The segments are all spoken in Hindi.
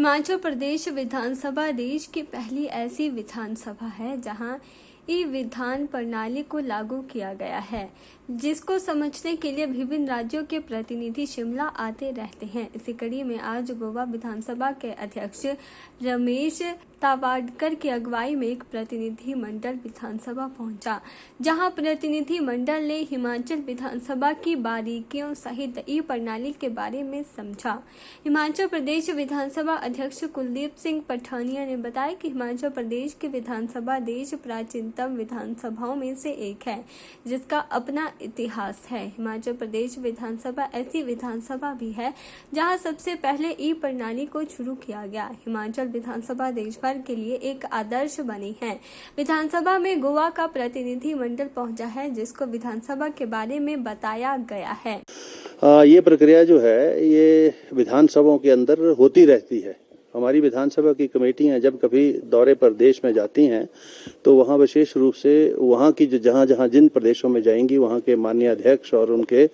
हिमाचल प्रदेश विधानसभा देश की पहली ऐसी विधानसभा है जहां ई-विधान प्रणाली को लागू किया गया है, जिसको समझने के लिए विभिन्न राज्यों के प्रतिनिधि शिमला आते रहते हैं। इसी कड़ी में आज गोवा विधानसभा के अध्यक्ष रमेश तावड़कर की अगुवाई में एक प्रतिनिधि मंडल विधानसभा पहुंचा, जहां प्रतिनिधि मंडल ने हिमाचल विधानसभा की बारीकियों सहित ई प्रणाली के बारे में समझा। हिमाचल प्रदेश विधानसभा अध्यक्ष कुलदीप सिंह पठानिया ने बताया कि हिमाचल प्रदेश की विधानसभा देश प्राचीनतम विधानसभाओं में से एक है, जिसका अपना इतिहास है। हिमाचल प्रदेश विधानसभा ऐसी विधानसभा भी है जहां सबसे पहले ई प्रणाली को शुरू किया गया। हिमाचल विधानसभा देश भर के लिए एक आदर्श बनी है। विधानसभा में गोवा का प्रतिनिधि मंडल पहुंचा है, जिसको विधानसभा के बारे में बताया गया है। ये प्रक्रिया जो है ये विधानसभाओं के अंदर होती रहती है। हमारी विधानसभा की कमेटियां जब कभी दौरे पर देश में जाती हैं तो वहाँ विशेष रूप से वहाँ की जहाँ जिन प्रदेशों में जाएंगी वहाँ के माननीय अध्यक्ष और उनके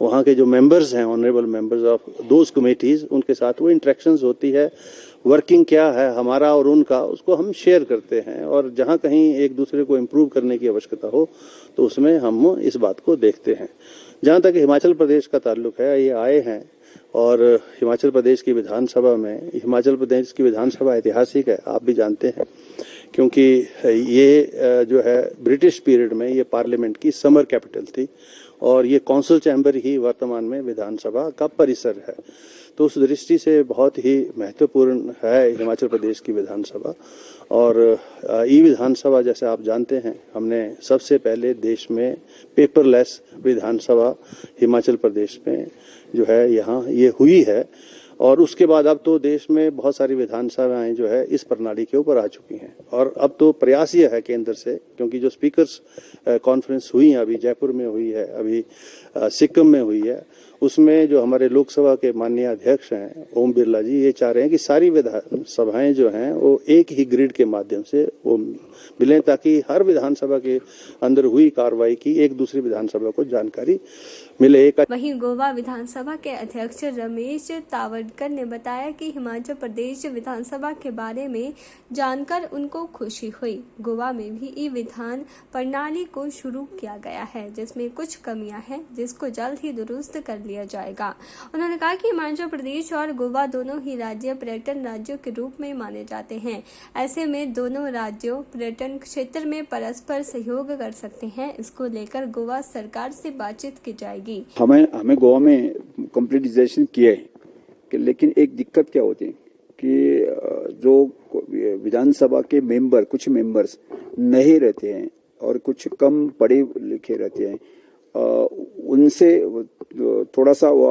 वहाँ के जो मेंबर्स हैं, honourable members of those committees, उनके साथ वो इंटरेक्शंस होती है। वर्किंग क्या है हमारा और उनका, उसको हम शेयर करते हैं और जहाँ कहीं एक दूसरे को इम्प्रूव करने की आवश्यकता हो तो उसमें हम इस बात को देखते हैं। जहाँ तक हिमाचल प्रदेश का ताल्लुक है, ये आए हैं और हिमाचल प्रदेश की विधानसभा में, हिमाचल प्रदेश की विधानसभा ऐतिहासिक है, आप भी जानते हैं, क्योंकि ये जो है ब्रिटिश पीरियड में ये पार्लियामेंट की समर कैपिटल थी और ये कौंसिल चैम्बर ही वर्तमान में विधानसभा का परिसर है। तो उस दृष्टि से बहुत ही महत्वपूर्ण है हिमाचल प्रदेश की विधानसभा। और ई विधानसभा जैसे आप जानते हैं, हमने सबसे पहले देश में पेपरलेस विधानसभा हिमाचल प्रदेश में जो है यहाँ ये हुई है और उसके बाद अब तो देश में बहुत सारी विधानसभाएं जो है इस प्रणाली के ऊपर आ चुकी हैं। और अब तो प्रयास ये है केंद्र से, क्योंकि जो स्पीकर्स कॉन्फ्रेंस हुई है, अभी जयपुर में हुई है, अभी सिक्किम में हुई है, उसमें जो हमारे लोकसभा के माननीय अध्यक्ष हैं ओम बिरला जी, ये चाह रहे हैं कि सारी विधानसभाएं जो हैं वो एक ही ग्रिड के माध्यम से वो मिलें, ताकि हर विधानसभा के अंदर हुई कार्रवाई की एक दूसरी विधानसभा को जानकारी मिले। वहीं गोवा विधानसभा के अध्यक्ष रमेश तावड़कर ने बताया कि हिमाचल प्रदेश विधानसभा के बारे में जानकर उनको खुशी हुई। गोवा में भी ई विधान प्रणाली को शुरू किया गया है, जिसमें कुछ कमियां हैं, जिसको जल्द ही दुरुस्त कर लिया जाएगा। उन्होंने कहा कि हिमाचल प्रदेश और गोवा दोनों ही राज्य पर्यटन राज्यों के रूप में माने जाते हैं। ऐसे में दोनों राज्यों पर्यटन क्षेत्र में परस्पर सहयोग कर सकते हैं। इसको लेकर गोवा सरकार से बातचीत की जाएगी। हमें गोवा में कंप्लीटाइजेशन किया है, लेकिन एक दिक्कत क्या होती है कि जो विधानसभा के मेंबर, कुछ मेंबर्स नहीं रहते हैं और कुछ कम पढ़े लिखे रहते हैं, उनसे थोड़ा सा वो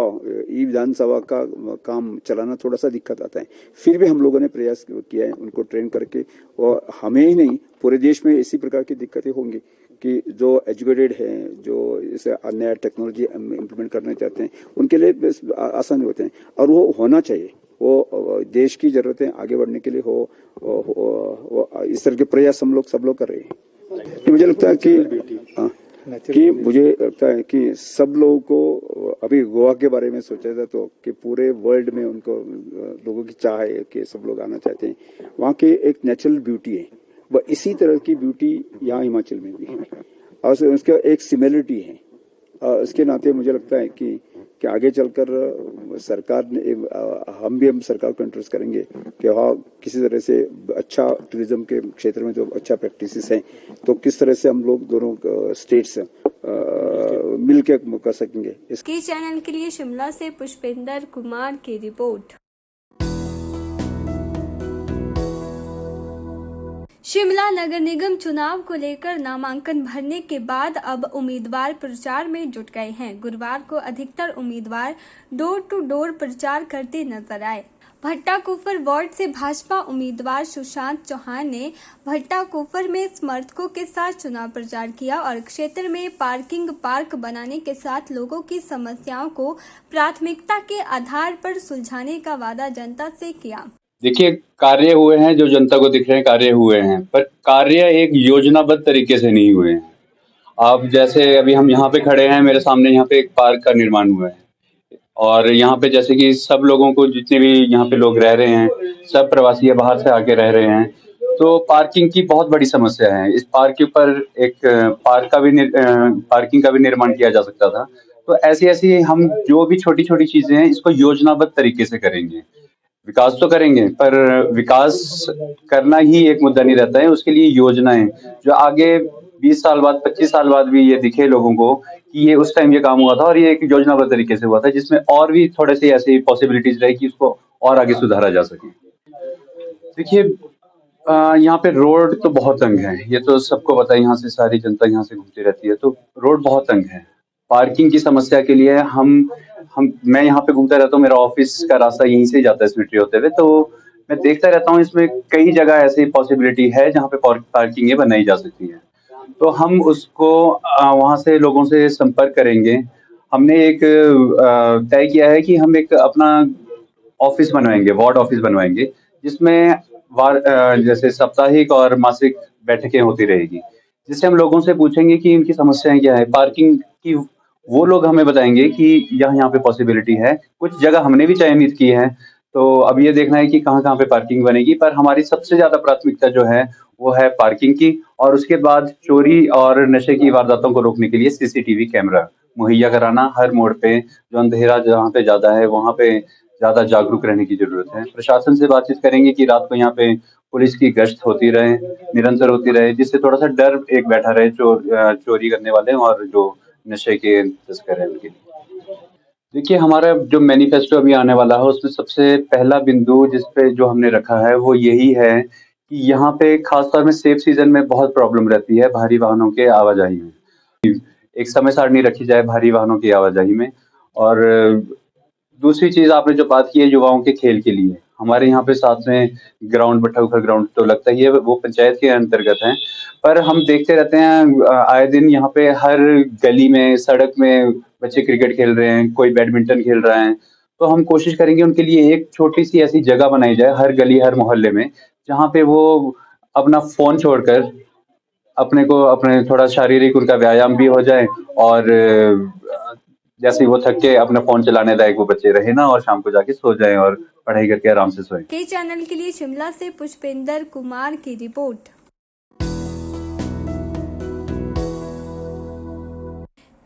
ई विधानसभा का काम चलाना थोड़ा सा दिक्कत आता है। फिर भी हम लोगों ने प्रयास किया है उनको ट्रेन करके, और हमें ही नहीं पूरे देश में इसी प्रकार की दिक्कतें होंगी कि जो एजुकेटेड हैं, जो इसे नया टेक्नोलॉजी इम्प्लीमेंट करना चाहते हैं, उनके लिए आसान होते हैं और वो होना चाहिए। वो देश की जरूरतें आगे बढ़ने के लिए हो इस तरह के प्रयास हम लोग सब लोग कर रहे हैं। मुझे लगता है कि सब लोगों को अभी गोवा के बारे में सोचा था तो कि पूरे वर्ल्ड में उनको लोगों की चाह है कि सब लोग आना चाहते हैं। वहाँ की एक नेचुरल ब्यूटी है, वह इसी तरह की ब्यूटी यहाँ हिमाचल में भी है और उसका एक सिमिलरिटी है। इसके नाते मुझे लगता है कि आगे चलकर सरकार ने हम सरकार को इंट्रोड्यूस करेंगे कि हाँ, किसी तरह से अच्छा टूरिज्म के क्षेत्र में जो अच्छा प्रैक्टिसेस हैं तो किस तरह से हम लोग दोनों स्टेट्स मिल के कर सकेंगे। इसके चैनल के लिए शिमला से पुष्पेंद्र कुमार की रिपोर्ट। शिमला नगर निगम चुनाव को लेकर नामांकन भरने के बाद अब उम्मीदवार प्रचार में जुट गए हैं। गुरुवार को अधिकतर उम्मीदवार डोर टू डोर प्रचार करते नजर आए। भट्टाकुफर वार्ड से भाजपा उम्मीदवार सुशांत चौहान ने भट्टाकुफर में समर्थकों के साथ चुनाव प्रचार किया और क्षेत्र में पार्क बनाने के साथ लोगों की समस्याओं को प्राथमिकता के आधार पर सुलझाने का वादा जनता से किया। देखिए, कार्य हुए हैं जो जनता को दिख रहे हैं, कार्य हुए हैं, पर कार्य एक योजनाबद्ध तरीके से नहीं हुए हैं। अब जैसे अभी हम यहाँ पे खड़े हैं, मेरे सामने यहाँ पे एक पार्क का निर्माण हुआ है और यहाँ पे जैसे कि सब लोगों को, जितने भी यहाँ पे लोग रह रहे हैं, सब प्रवासी बाहर से आके रह रहे हैं, तो पार्किंग की बहुत बड़ी समस्या है। इस पार्क के ऊपर एक पार्किंग का भी निर्माण किया जा सकता था। तो ऐसी ऐसी हम जो भी छोटी छोटी चीजें हैं, इसको योजनाबद्ध तरीके से करेंगे। विकास तो करेंगे, पर विकास करना ही एक मुद्दा नहीं रहता है, उसके लिए योजनाएं जो आगे 20 साल बाद, 25 साल बाद भी ये दिखे लोगों को कि ये उस टाइम ये काम हुआ था और ये एक योजनाबद्ध तरीके से हुआ था, जिसमें और भी थोड़े से ऐसी पॉसिबिलिटीज रहे कि उसको और आगे सुधारा जा सके। देखिए, यहाँ पे रोड तो बहुत तंग है, ये तो सबको पता है, यहाँ से सारी जनता यहाँ से घूमती रहती है, तो रोड बहुत तंग है। पार्किंग की समस्या के लिए हम मैं यहाँ पे घूमता रहता हूँ, मेरा ऑफिस का रास्ता यहीं से ही जाता है सिमेट्री होते हुए, तो मैं देखता रहता हूँ इसमें कई जगह ऐसी पॉसिबिलिटी है जहाँ पे पार्किंग बनाई जा सकती है। तो हम उसको वहाँ से लोगों से संपर्क करेंगे। हमने एक तय किया है कि हम एक अपना ऑफिस बनवाएंगे, वार्ड ऑफिस बनवाएंगे, जिसमें जैसे साप्ताहिक और मासिक बैठकें होती रहेगी, जिससे हम लोगों से पूछेंगे कि इनकी समस्याएं क्या है पार्किंग की। वो लोग हमें बताएंगे कि यहाँ पे पॉसिबिलिटी है। कुछ जगह हमने भी चयनित की है, तो अब ये देखना है कि कहाँ कहाँ पे पार्किंग बनेगी। पर हमारी सबसे ज्यादा प्राथमिकता जो है वो है पार्किंग की, और उसके बाद चोरी और नशे की वारदातों को रोकने के लिए सीसीटीवी कैमरा मुहैया कराना हर मोड़ पे। जो अंधेरा जहाँ पे ज्यादा है वहां पे ज्यादा जागरूक रहने की जरूरत है। प्रशासन से बातचीत करेंगे कि रात को यहाँ पे पुलिस की गश्त होती रहे, निरंतर होती रहे, जिससे थोड़ा सा डर एक बैठा रहे चोरी करने वाले और जो नशे के तस्कर हैं उनके लिए। देखिए, हमारा जो मैनिफेस्टो अभी आने वाला है उसमें सबसे पहला बिंदु जिस पे जो हमने रखा है वो यही है कि यहाँ पे खासतौर में सेफ सीजन में बहुत प्रॉब्लम रहती है भारी वाहनों के आवाजाही में। एक समय सारणी रखी जाए भारी वाहनों की आवाजाही में। और दूसरी चीज आपने जो बात की है युवाओं के खेल के लिए, हमारे यहाँ पे साथ में ग्राउंड, बट्टाउखर ग्राउंड तो लगता ही है, वो पंचायत के अंतर्गत है। पर हम देखते रहते हैं आए दिन यहाँ पे हर गली में, सड़क में बच्चे क्रिकेट खेल रहे हैं, कोई बैडमिंटन खेल रहा है। तो हम कोशिश करेंगे उनके लिए एक छोटी सी ऐसी जगह बनाई जाए हर गली हर मोहल्ले में, जहाँ पे वो अपना फोन छोड़कर अपने थोड़ा शारीरिक उनका व्यायाम भी हो जाए, और जैसे ही वो थक के अपना फोन चलाने लायक वो बच्चे रहे ना, और शाम को जाके सो जाएं और पढ़ाई करके आराम से सोएं। के चैनल के लिए शिमला से पुष्पेंद्र कुमार की रिपोर्ट।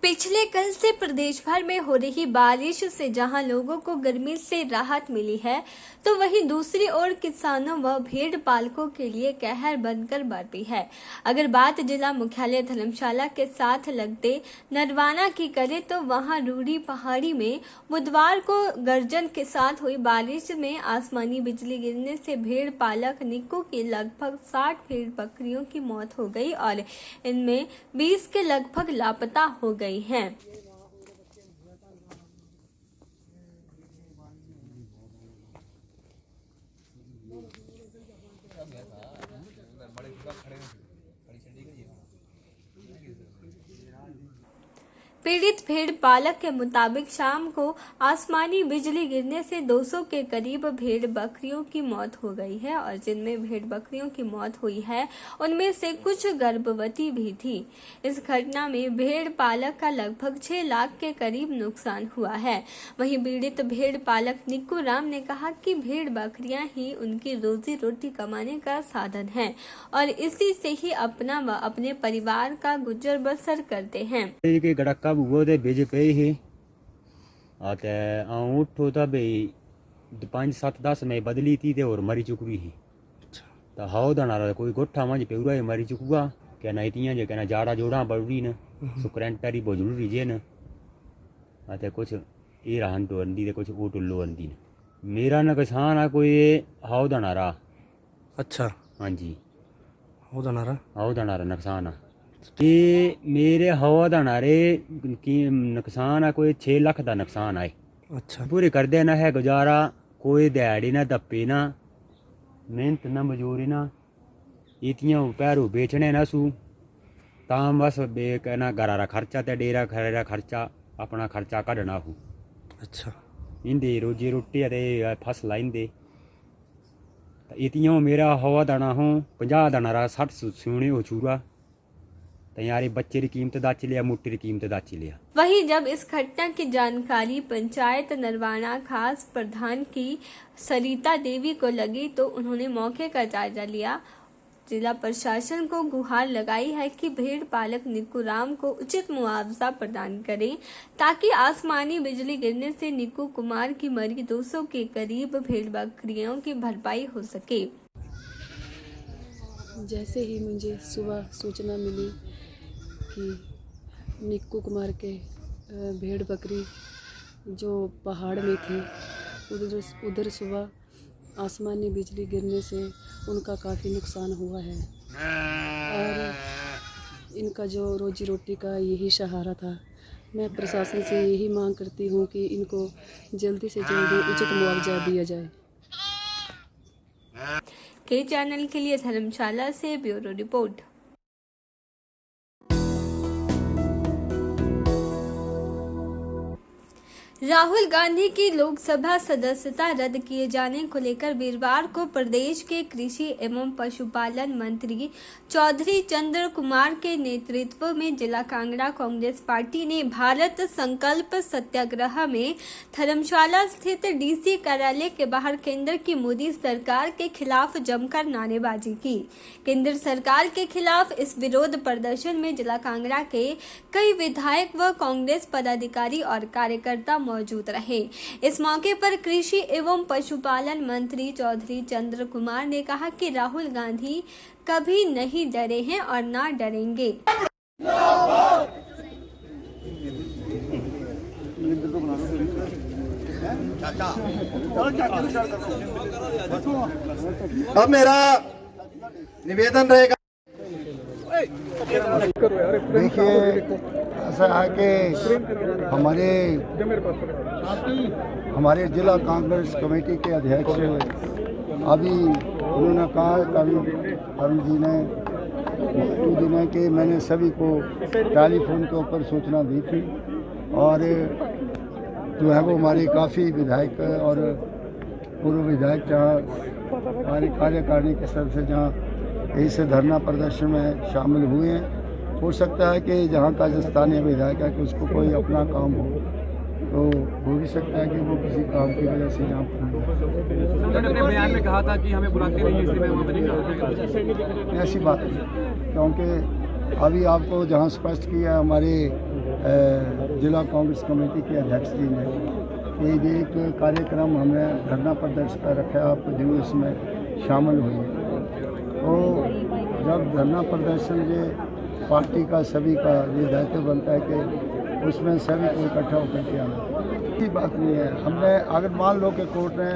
पिछले कल से प्रदेश भर में हो रही बारिश से जहां लोगों को गर्मी से राहत मिली है, तो वहीं दूसरी ओर किसानों व भेड़ पालकों के लिए कहर बनकर बरपी है। अगर बात जिला मुख्यालय धर्मशाला के साथ लगते नरवाना की करें तो वहां रूड़ी पहाड़ी में बुधवार को गर्जन के साथ हुई बारिश में आसमानी बिजली गिरने से भेड़ पालक निक्कू की लगभग 60 भेड़ बकरियों की मौत हो गई और इनमें 20 के लगभग लापता हो गई हैं। पीड़ित भेड़ पालक के मुताबिक शाम को आसमानी बिजली गिरने से 200 के करीब भेड़ बकरियों की मौत हो गई है और जिनमें भेड़ बकरियों की मौत हुई है उनमें से कुछ गर्भवती भी थी। इस घटना में भेड़ पालक का लगभग 6 लाख के करीब नुकसान हुआ है। वहीं पीड़ित भेड़ पालक निक्कू राम ने कहा कि भेड़ बकरियां ही उनकी रोजी रोटी कमाने का साधन है और इसी से ही अपना व अपने परिवार का गुजर बसर करते हैं। वो दे भेज पे ही आते उठो तो भाई 5-7-10 में बदली थी और मरी चुकी ही। तो हाउ दाना कोई गोठा मज पेरा मरी चुका कहना इतियाँ जो कहना जाड़ा जोड़ा बड़ी न सुकरेंटरी बहुत जरूरी जे न आते कुछ ये रहन तो अंदी कुछ वो टुल्लो अंदी न मेरा नुकसान है कोई हाउ दाना रहा। अच्छा, हाँ जी, हाउ दाना रहा नुकसान है कि मेरे हवा दाना रे की नुकसान है कोई 6 लाख का नुकसान आए। अच्छा, पूरे कर देना है गुजारा, कोई दिहाड़ी ना दप्पे ना मेहनत ना मजूरी ना इतियाँ पैरों बेचने ना सू तां बस बे कहना घरा खर्चा ते डेरा खरा खर्चा अपना खर्चा कढ़ना हो। अच्छा, इंदे रोजी रोटी ते फसल इंदे इतियाँ मेरा हवा दाना हो 50 दाना रहा 60 सोने हो चूरा तो यार बच्चे की कीमत दाची लिया, मुट्ठी की कीमत दाची लिया। वहीं जब इस घटना की जानकारी पंचायत नरवाना खास प्रधान की सरिता देवी को लगी तो उन्होंने मौके का जायजा लिया। जिला प्रशासन को गुहार लगाई है कि भेड़ पालक निक्कू राम को उचित मुआवजा प्रदान करें ताकि आसमानी बिजली गिरने से निक्कू कुमार की मरी 200 के करीब भेड़ बकरियों की भरपाई हो सके। जैसे ही मुझे सुबह सूचना मिली कि निक्कू कुमार के भेड़ बकरी जो पहाड़ में थी उधर सुबह आसमानी बिजली गिरने से उनका काफ़ी नुकसान हुआ है और इनका जो रोजी रोटी का यही सहारा था। मैं प्रशासन से यही मांग करती हूँ कि इनको जल्दी से जल्दी उचित मुआवजा दिया जाए। के चैनल के लिए धर्मशाला से ब्यूरो रिपोर्ट। राहुल गांधी की लोकसभा सदस्यता रद्द किए जाने को लेकर वीरवार को प्रदेश के कृषि एवं पशुपालन मंत्री चौधरी चंद्र कुमार के नेतृत्व में जिला कांगड़ा कांग्रेस पार्टी ने भारत संकल्प सत्याग्रह में धर्मशाला स्थित डीसी कार्यालय के बाहर केंद्र की मोदी सरकार के खिलाफ जमकर नारेबाजी की। केंद्र सरकार के खिलाफ इस विरोध प्रदर्शन में जिला कांगड़ा के कई विधायक व कांग्रेस पदाधिकारी और कार्यकर्ता मौजूद रहे। इस मौके पर कृषि एवं पशुपालन मंत्री चौधरी चंद्र कुमार ने कहा कि राहुल गांधी कभी नहीं डरे हैं और ना डरेंगे। अब मेरा निवेदन रहेगा, देखिए ऐसा है कि हमारे जिला कांग्रेस कमेटी के अध्यक्ष अभी उन्होंने कहा अरुण जी ने कि मैंने सभी को टेलीफोन के ऊपर सूचना दी थी और जो है वो हमारे काफ़ी विधायक और पूर्व विधायक जहाँ हमारी कार्यकारिणी के स्तर से जहाँ इस धरना प्रदर्शन में शामिल हुए हैं। हो सकता है कि जहाँ का जो स्थानीय विधायक है कि उसको कोई अपना काम हो तो हो भी सकता है कि वो किसी काम की वजह से यहाँ पर बयान में कहा था कि हमें बुलाते नहीं इसलिए मैं ऐसी बात नहीं, क्योंकि अभी आपको जहाँ स्पष्ट किया हमारे जिला कांग्रेस कमेटी के अध्यक्ष जी ने कि ये एक कार्यक्रम हमने धरना प्रदर्शन कर रखा है, आप जरूर इसमें शामिल हुए। तो जब धरना प्रदर्शन ये पार्टी का सभी का ये दायित्व बनता है कि उसमें सभी को इकट्ठा होकर के आना, की बात नहीं है। हमने अगर मान लो कि कोर्ट ने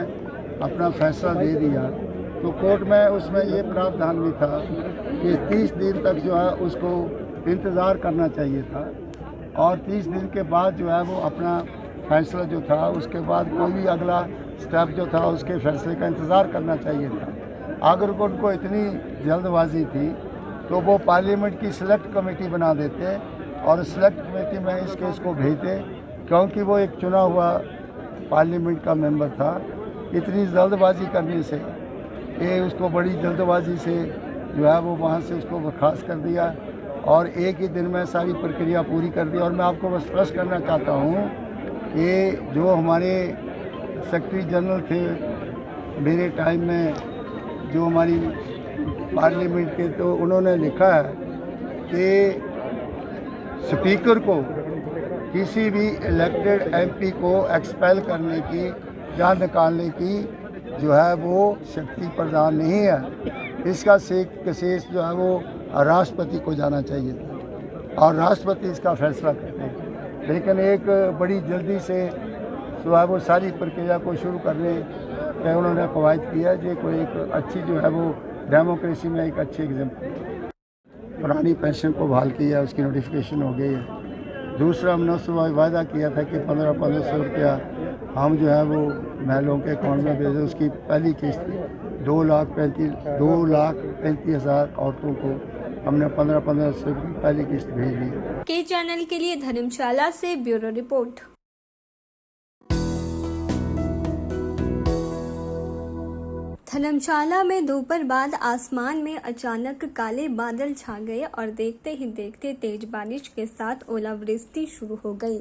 अपना फैसला दे दिया तो कोर्ट में उसमें ये प्रावधान भी था कि 30 दिन तक जो है उसको इंतज़ार करना चाहिए था और 30 दिन के बाद जो है वो अपना फैसला जो था उसके बाद कोई भी अगला स्टेप जो था उसके फैसले का इंतज़ार करना चाहिए था। अगर उनको इतनी जल्दबाजी थी तो वो पार्लियामेंट की सिलेक्ट कमेटी बना देते और सिलेक्ट कमेटी में इस केस को भेजते, क्योंकि वो एक चुना हुआ पार्लियामेंट का मेंबर था। इतनी जल्दबाजी करने से ये उसको बड़ी जल्दबाजी से जो है वो वहाँ से उसको बर्खास्त कर दिया और एक ही दिन में सारी प्रक्रिया पूरी कर दी। और मैं आपको बस स्पष्ट करना चाहता हूँ कि जो हमारे सेक्रेटरी जनरल थे मेरे टाइम में, जो हमारी पार्लियामेंट के, तो उन्होंने लिखा है कि स्पीकर को किसी भी इलेक्टेड एमपी को एक्सपेल करने की या निकालने की जो है वो शक्ति प्रदान नहीं है। इसका केस जो है वो राष्ट्रपति को जाना चाहिए था और राष्ट्रपति इसका फैसला करते हैं, लेकिन एक बड़ी जल्दी से जो है वो सारी प्रक्रिया को शुरू करने का उन्होंने कवायद किया। जो कोई एक अच्छी जो है वो डेमोक्रेसी में एक अच्छी एग्जाम्पल। पुरानी पेंशन को बहाल किया, उसकी नोटिफिकेशन हो गई है। दूसरा हमने उस वायदा किया था कि 1500 रुपया हम जो है वो महिलाओं के अकाउंट में भेजें। उसकी पहली किस्त 2,35,000 औरतों को हमने 1500 की पहली किस्त भेज दी। के चैनल के लिए धर्मशाला से ब्यूरो रिपोर्ट। धर्मशाला में दोपहर बाद आसमान में अचानक काले बादल छा गए और देखते ही देखते तेज बारिश के साथ ओलावृष्टि शुरू हो गई।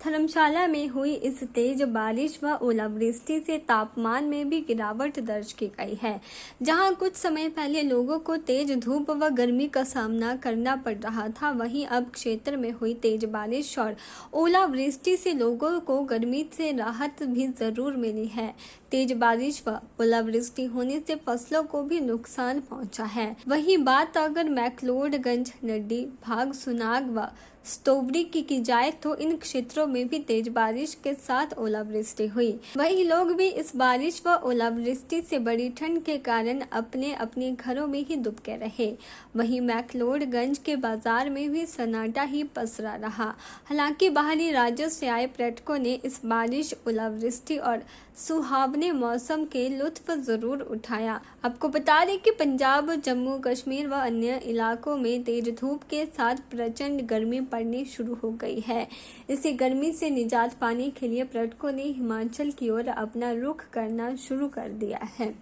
धर्मशाला में हुई इस तेज बारिश व ओलावृष्टि से तापमान में भी गिरावट दर्ज की गई है। जहां कुछ समय पहले लोगों को तेज धूप व गर्मी का सामना करना पड़ रहा था, वहीं अब क्षेत्र में हुई तेज बारिश और ओलावृष्टि से लोगों को गर्मी से राहत भी जरूर मिली है। तेज बारिश व ओलावृष्टि होने से फसलों को भी नुकसान पहुंचा है। वहीं बात अगर मैक्लोडगंज, नड्डी, भाग, सुनाग व स्टोवरी की जाए तो इन क्षेत्रों में भी तेज बारिश के साथ ओलावृष्टि हुई। वहीं लोग भी इस बारिश व ओलावृष्टि से बड़ी ठंड के कारण अपने अपने घरों में ही दुबके रहे। वहीं मैक्लोडगंज के बाजार में भी सन्नाटा ही पसरा रहा। हालांकि बाहरी राज्यों से आए पर्यटकों ने इस बारिश, ओलावृष्टि और सुहावने मौसम के लुत्फ जरूर उठाया। आपको बता दें कि पंजाब, जम्मू कश्मीर व अन्य इलाकों में तेज धूप के साथ प्रचंड गर्मी पड़नी शुरू हो गई है। इसी गर्मी से निजात पाने के लिए पर्यटकों ने हिमाचल की ओर अपना रुख करना शुरू कर दिया है।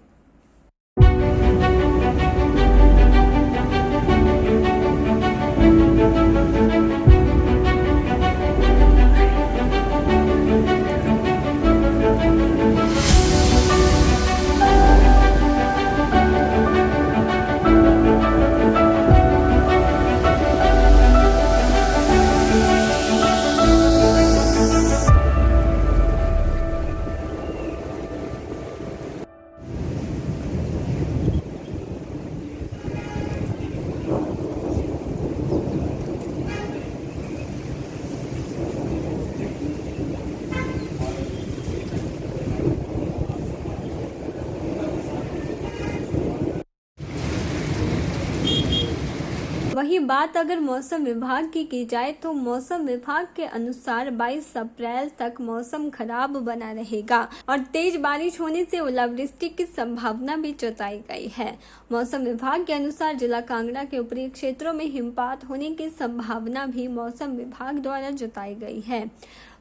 वहीं बात अगर मौसम विभाग की जाए तो मौसम विभाग के अनुसार 22 अप्रैल तक मौसम खराब बना रहेगा और तेज बारिश होने से ओलावृष्टि की संभावना भी जताई गई है। मौसम विभाग के अनुसार जिला कांगड़ा के ऊपरी क्षेत्रों में हिमपात होने की संभावना भी मौसम विभाग द्वारा जताई गई है।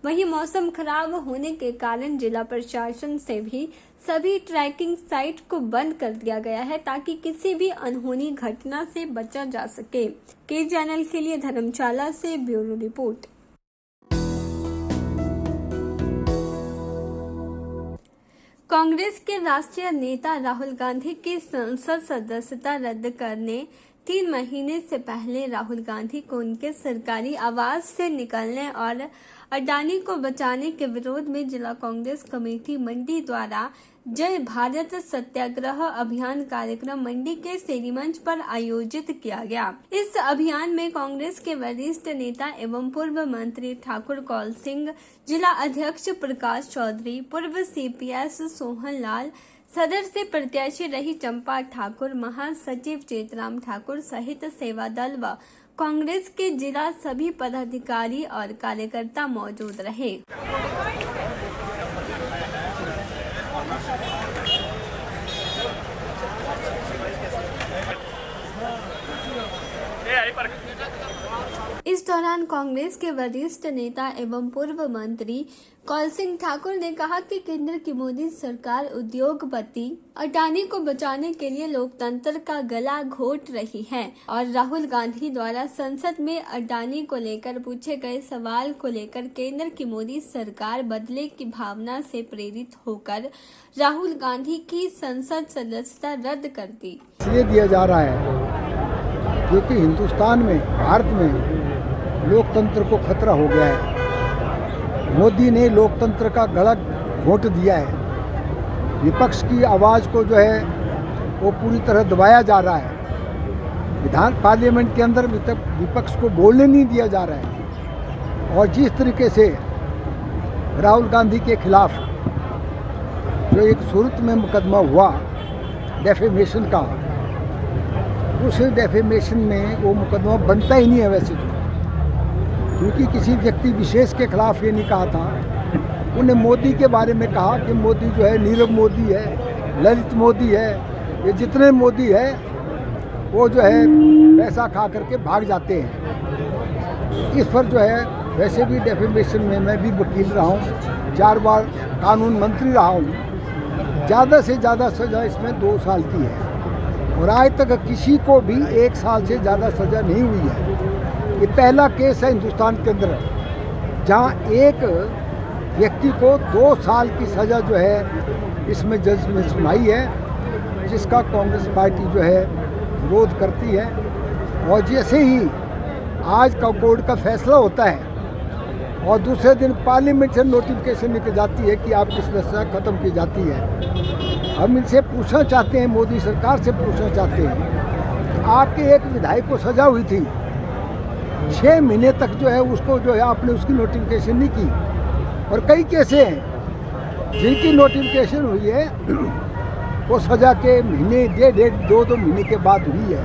वहीं मौसम खराब होने के कारण जिला प्रशासन से भी सभी ट्रैकिंग साइट को बंद कर दिया गया है ताकि किसी भी अनहोनी घटना से बचा जा सके। के चैनल के लिए धर्मशाला से ब्यूरो रिपोर्ट। कांग्रेस के राष्ट्रीय नेता राहुल गांधी की संसद सदस्यता रद्द करने 3 महीने से पहले राहुल गांधी को उनके सरकारी आवास से निकलने और अडानी को बचाने के विरोध में जिला कांग्रेस कमेटी मंडी द्वारा जय भारत सत्याग्रह अभियान कार्यक्रम मंडी के सेरीमंच पर आयोजित किया गया। इस अभियान में कांग्रेस के वरिष्ठ नेता एवं पूर्व मंत्री ठाकुर कौल सिंह, जिला अध्यक्ष प्रकाश चौधरी, पूर्व सीपीएस सोहन लाल, सदर से प्रत्याशी रही चंपा ठाकुर, महासचिव चेतराम ठाकुर सहित सेवा दल व कांग्रेस के जिला सभी पदाधिकारी और कार्यकर्ता मौजूद रहे। इस दौरान कांग्रेस के वरिष्ठ नेता एवं पूर्व मंत्री कौल सिंह ठाकुर ने कहा कि केंद्र की मोदी सरकार उद्योगपति अडानी को बचाने के लिए लोकतंत्र का गला घोट रही है और राहुल गांधी द्वारा संसद में अडानी को लेकर पूछे गए सवाल को लेकर केंद्र की मोदी सरकार बदले की भावना से प्रेरित होकर राहुल गांधी की संसद सदस्यता रद्द कर दी। ये दिया जा रहा है क्योंकि हिंदुस्तान में, भारत में लोकतंत्र को खतरा हो गया है। मोदी ने लोकतंत्र का गला घोंट दिया है। विपक्ष की आवाज़ को जो है वो पूरी तरह दबाया जा रहा है। पार्लियामेंट के अंदर विपक्ष को बोलने नहीं दिया जा रहा है। और जिस तरीके से राहुल गांधी के खिलाफ जो एक सूरत में मुकदमा हुआ डेफेमेशन का, उस डेफेमेशन में वो मुकदमा बनता ही नहीं है वैसे तो, क्योंकि किसी व्यक्ति विशेष के खिलाफ ये नहीं कहा था। उन्हें मोदी के बारे में कहा कि मोदी जो है नीरव मोदी है, ललित मोदी है, ये जितने मोदी है वो जो है पैसा खा करके भाग जाते हैं। इस पर जो है वैसे भी डेफेमेशन में मैं भी वकील रहा हूँ, 4 बार कानून मंत्री रहा हूँ ज़्यादा से ज़्यादा सज़ा इसमें 2 साल की है और आज तक किसी को भी 1 साल से ज़्यादा सज़ा नहीं हुई है। ये पहला केस है हिंदुस्तान के अंदर जहाँ एक व्यक्ति को 2 साल की सज़ा जो है इसमें जज ने सुनाई है, जिसका कांग्रेस पार्टी जो है विरोध करती है। और जैसे ही आज का कोर्ट का फैसला होता है और दूसरे दिन पार्लियामेंट से नोटिफिकेशन निकल जाती है कि आपकी सदस्यता खत्म की जाती है। हम इनसे पूछना चाहते हैं, मोदी सरकार से पूछना चाहते हैं, आपके एक विधायक को सजा हुई थी, 6 महीने तक जो है उसको जो है आपने उसकी नोटिफिकेशन नहीं की। और कई केसें हैं जिनकी नोटिफिकेशन हुई है वो सजा के महीने 1.5-2 महीने के बाद हुई है,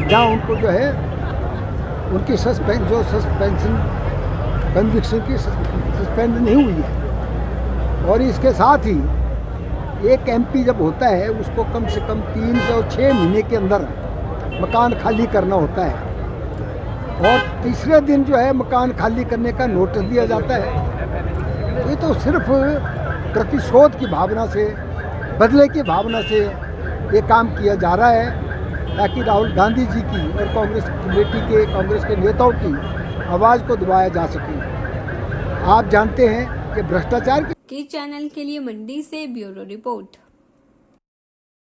जहाँ उनको जो है उनकी सस्पेंशन कन्विक्शन की सस्पेंड नहीं हुई है। और इसके साथ ही एक एमपी जब होता है उसको कम से कम 3 से 6 महीने के अंदर मकान खाली करना होता है और तीसरे दिन जो है मकान खाली करने का नोटिस दिया जाता है। ये तो सिर्फ प्रतिशोध की भावना से, बदले की भावना से ये काम किया जा रहा है ताकि राहुल गांधी जी की और कांग्रेस कमेटी के, कांग्रेस के नेताओं की आवाज़ को दबाया जा सके। आप जानते हैं कि भ्रष्टाचार के चैनल के लिए मंडी से ब्यूरो रिपोर्ट।